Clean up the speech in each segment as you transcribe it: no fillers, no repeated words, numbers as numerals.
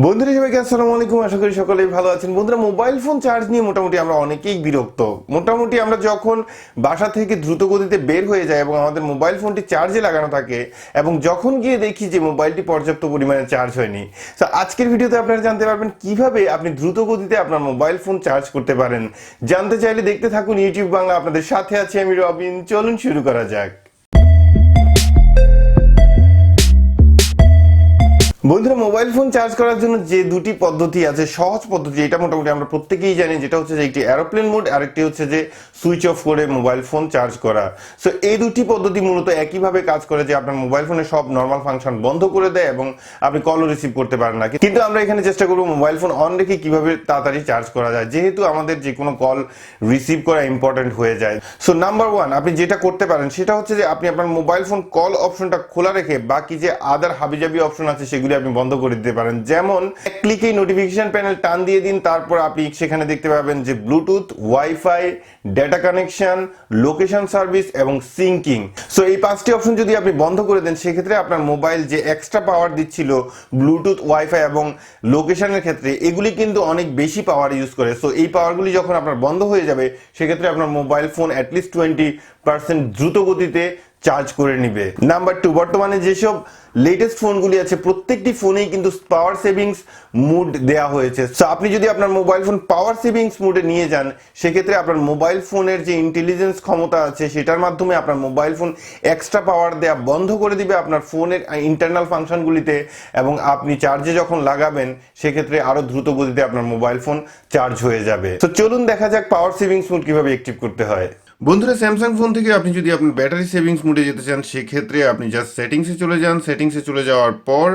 বন্ধুরা সবাইকে আসসালামু আলাইকুম। আশা করি সকলেই ভালো আছেন। বন্ধুরা, মোবাইল ফোন চার্জ নিয়ে মোটামুটি আমরা অনেকেই বিরক্ত। মোটামুটি আমরা যখন বাসা থেকে দ্রুত গতিতে বের হয়ে যাই এবং আমাদের মোবাইল ফোনটি চার্জে লাগানো থাকে এবং যখন গিয়ে দেখি যে মোবাইলটি পর্যাপ্ত পরিমাণে চার্জ হয়নি। তো আজকের ভিডিওতে আপনারা জানতে পারবেন কিভাবে আপনি দ্রুত গতিতে আপনার মোবাইল ফোন চার্জ করতে পারেন। জানতে চাইলে দেখতে থাকুন ইউটিউব বাংলা। আপনাদের সাথে আছি আমি রবিন। চলুন শুরু করা যাক। বন্ধুরা, মোবাইল ফোন চার্জ করার জন্য যে দুটি পদ্ধতি আছে, সহজ পদ্ধতি, এটা মোটামুটি আমরা প্রত্যেকেই জানি। যেটা হচ্ছে যে একটি এরোপ্লেন মোড, আরেকটি হচ্ছে যে সুইচ অফ করে মোবাইল ফোন চার্জ করা। সো এই দুটি পদ্ধতি মূলত একইভাবে কাজ করে, যে আপনার মোবাইল ফোনে সব নর্মাল ফাংশন বন্ধ করে দেয় এবং আপনি কলও রিসিভ করতে পারেন না। কিন্তু আমরা এখানে চেষ্টা করবো মোবাইল ফোন অন রেখে কিভাবে তাড়াতাড়ি চার্জ করা যায়, যেহেতু আমাদের যে কোনো কল রিসিভ করা ইম্পর্টেন্ট হয়ে যায়। সো নাম্বার ওয়ান, আপনি যেটা করতে পারেন সেটা হচ্ছে যে আপনি আপনার মোবাইল ফোন কল অপশনটা খোলা রেখে বাকি যে আদার হাবিজাবি অপশন আছে সেগুলি আপনি বন্ধ করে দিতে পারেন। যেমন এক ক্লিকেই নোটিফিকেশন প্যানেল টান দিয়ে দিন, তারপর আপনি সেখানে দেখতে পাবেন যে Bluetooth, wifi, data connection, location service এবং সিঙ্কিং। সো এই পাঁচটি অপশন যদি আপনি বন্ধ করে দেন, সেক্ষেত্রে আপনার মোবাইল যে এক্সট্রা পাওয়ার দিচ্ছিল ব্লুটুথ, ওয়াইফাই এবং লোকেশনের ক্ষেত্রে, এগুলি কিন্তু অনেক বেশি পাওয়ার ইউজ করে। সো এই পাওয়ারগুলি যখন আপনার বন্ধ হয়ে যাবে, সেক্ষেত্রে আপনার মোবাইল ফোন অ্যাটলিস্ট 20% দ্রুত গতিতে চার্জ করে নিবে। নাম্বার টু, বর্তমানে যেসব লেটেস্ট ফোনগুলি আছে প্রত্যেকটি ফোনেই কিন্তু পাওয়ার সেভিংস মুড দেওয়া হয়েছে। সো আপনি যদি আপনার মোবাইল ফোন পাওয়ার সেভিংস মুডে নিয়ে যান, সেক্ষেত্রে আপনার মোবাইল ফোনের যে ইন্টেলিজেন্স ক্ষমতা আছে সেটার মাধ্যমে আপনার মোবাইল ফোন এক্সট্রা পাওয়ার দেওয়া বন্ধ করে দিবে আপনার ফোনের ইন্টারনাল ফাংশনগুলিতে, এবং আপনি চার্জে যখন লাগাবেন সেক্ষেত্রে আরো দ্রুত গতিতে আপনার মোবাইল ফোন চার্জ হয়ে যাবে। তো চলুন দেখা যাক পাওয়ার সেভিংস মুড কিভাবে অ্যাক্টিভ করতে হয়। বন্ধুরা, স্যামসাং ফোন থেকে আপনি যদি আপনার ব্যাটারি সেভিংস মুডে যেতে চান, সেক্ষেত্রে আপনি জাস্ট সেটিংসে চলে যান। সেটিংসে চলে যাওয়ার পর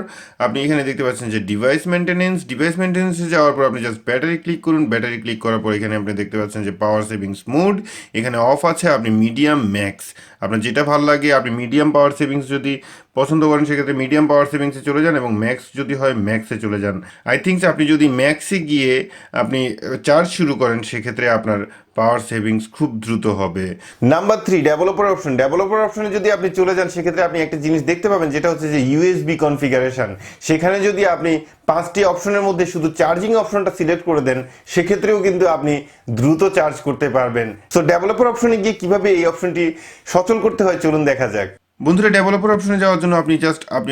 আপনি এখানে দেখতে পাচ্ছেন যে ডিভাইস মেনটেনেন্সে যাওয়ার পর আপনি জাস্ট ব্যাটারি ক্লিক করুন। ব্যাটারি ক্লিক করার পর এখানে আপনি দেখতে পাচ্ছেন যে পাওয়ার সেভিংস মুড এখানে অফ আছে। আপনি মিডিয়াম, ম্যাক্স, আপনার যেটা ভালো লাগে, আপনি মিডিয়াম পাওয়ার সেভিংস যদি পছন্দ করেন সেক্ষেত্রে মিডিয়াম পাওয়ার সেভিংসে চলে যান, এবং ম্যাক্স যদি হয় ম্যাক্সে চলে যান। আই থিঙ্ক আপনি যদি ম্যাক্সে গিয়ে আপনি চার্জ শুরু করেন, সেক্ষেত্রে আপনার পাওয়ার সেভিংস খুব দ্রুত হবে। নাম্বার থ্রি, ডেভেলপার অপশনে যদি আপনি চলে যান, সেক্ষেত্রে আপনি একটা জিনিস দেখতে পাবেন, যেটা হচ্ছে যে ইউএসবি কনফিগারেশন। সেখানে যদি আপনি পাঁচটি অপশনের মধ্যে শুধু চার্জিং অপশনটা সিলেক্ট করে দেন, সেক্ষেত্রেও কিন্তু আপনি দ্রুত চার্জ করতে পারবেন। সো ডেভেলপার অপশনে গিয়ে কিভাবে এই অপশনটি সচল করতে হয় চলুন দেখা যাক। বন্ধুরা, ডেভেলপার অপশনে যাওয়ার জন্য আপনি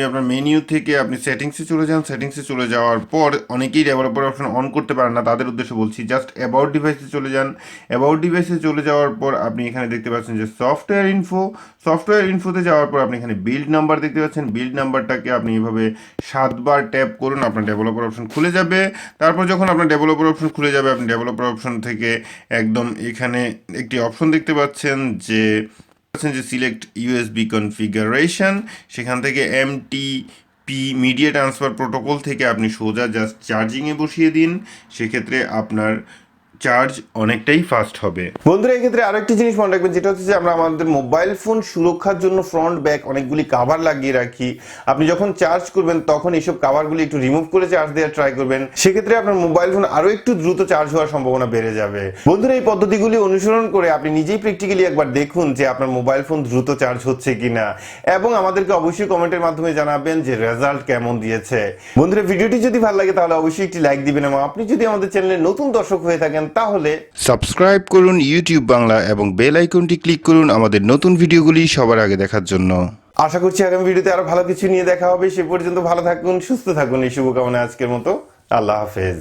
আপনার মেনিউ থেকে আপনি সেটিংসে চলে যান। সেটিংসে চলে যাওয়ার পর অনেকেই ডেভেলপার অপশন অন করতে পারেন না, তাদের উদ্দেশ্যে বলছি, জাস্ট অ্যাবাউট ডিভাইসে চলে যান। অ্যাবাউট ডিভাইসে চলে যাওয়ার পর আপনি এখানে দেখতে পাচ্ছেন যে সফটওয়্যার ইনফোতে যাওয়ার পর আপনি এখানে বিল্ড নাম্বার দেখতে পাচ্ছেন। বিল্ড নাম্বারটাকে আপনি এভাবে 7বার ট্যাপ করুন, আপনার ডেভেলপার অপশন খুলে যাবে। তারপর যখন আপনার ডেভেলপার অপশন খুলে যাবে, আপনি ডেভেলপার অপশন থেকে একদম এখানে একটি অপশন দেখতে পাচ্ছেন যে সিলেক্ট ইউএসবি কনফিগারেশন, সেখান থেকে এমটিপি মিডিয়া ট্রান্সফার প্রোটোকল থেকে আপনি সোজা জাস্ট চার্জিংয়ে বসিয়ে দিন। সেক্ষেত্রে আপনার চার্জ অনেকটাই ফাস্ট হবে। বন্ধুরা, এক্ষেত্রে আরেকটি জিনিস মনে রাখবেন, যেটা হচ্ছে যে আমরা আমাদের মোবাইল ফোন সুরক্ষার জন্য ফ্রন্ট ব্যাক অনেকগুলি কাভার লাগিয়ে রাখি। আপনি যখন চার্জ করবেন তখন এইসব কাভারগুলি একটু রিমুভ করে চার্জ দেওয়ার ট্রাই করবেন। সেক্ষেত্রে আপনার মোবাইল ফোন আরো একটু দ্রুত চার্জ হওয়ার সম্ভাবনা বেড়ে যাবে। বন্ধুরা, এই পদ্ধতিগুলি অনুসরণ করে আপনি নিজেই প্র্যাকটিক্যালি একবার দেখুন যে আপনার মোবাইল ফোন দ্রুত চার্জ হচ্ছে কিনা, এবং আমাদেরকে অবশ্যই কমেন্টের মাধ্যমে জানাবেন যে রেজাল্ট কেমন দিয়েছে। বন্ধুরা, ভিডিওটি যদি ভালো লাগে তাহলে অবশ্যই একটি লাইক দিবেন, এবং আপনি যদি আমাদের চ্যানেলে নতুন দর্শক হয়ে থাকেন তাহলে সাবস্ক্রাইব করুন ইউটিউব বাংলা এবং বেল আইকনটি ক্লিক করুন আমাদের নতুন ভিডিওগুলি সবার আগে দেখার জন্য। আশা করছি আগামী ভিডিওতে আরো ভালো কিছু নিয়ে দেখা হবে। সে পর্যন্ত ভালো থাকুন, সুস্থ থাকুন, এই শুভকামনা। আজকের মতো আল্লাহ হাফেজ।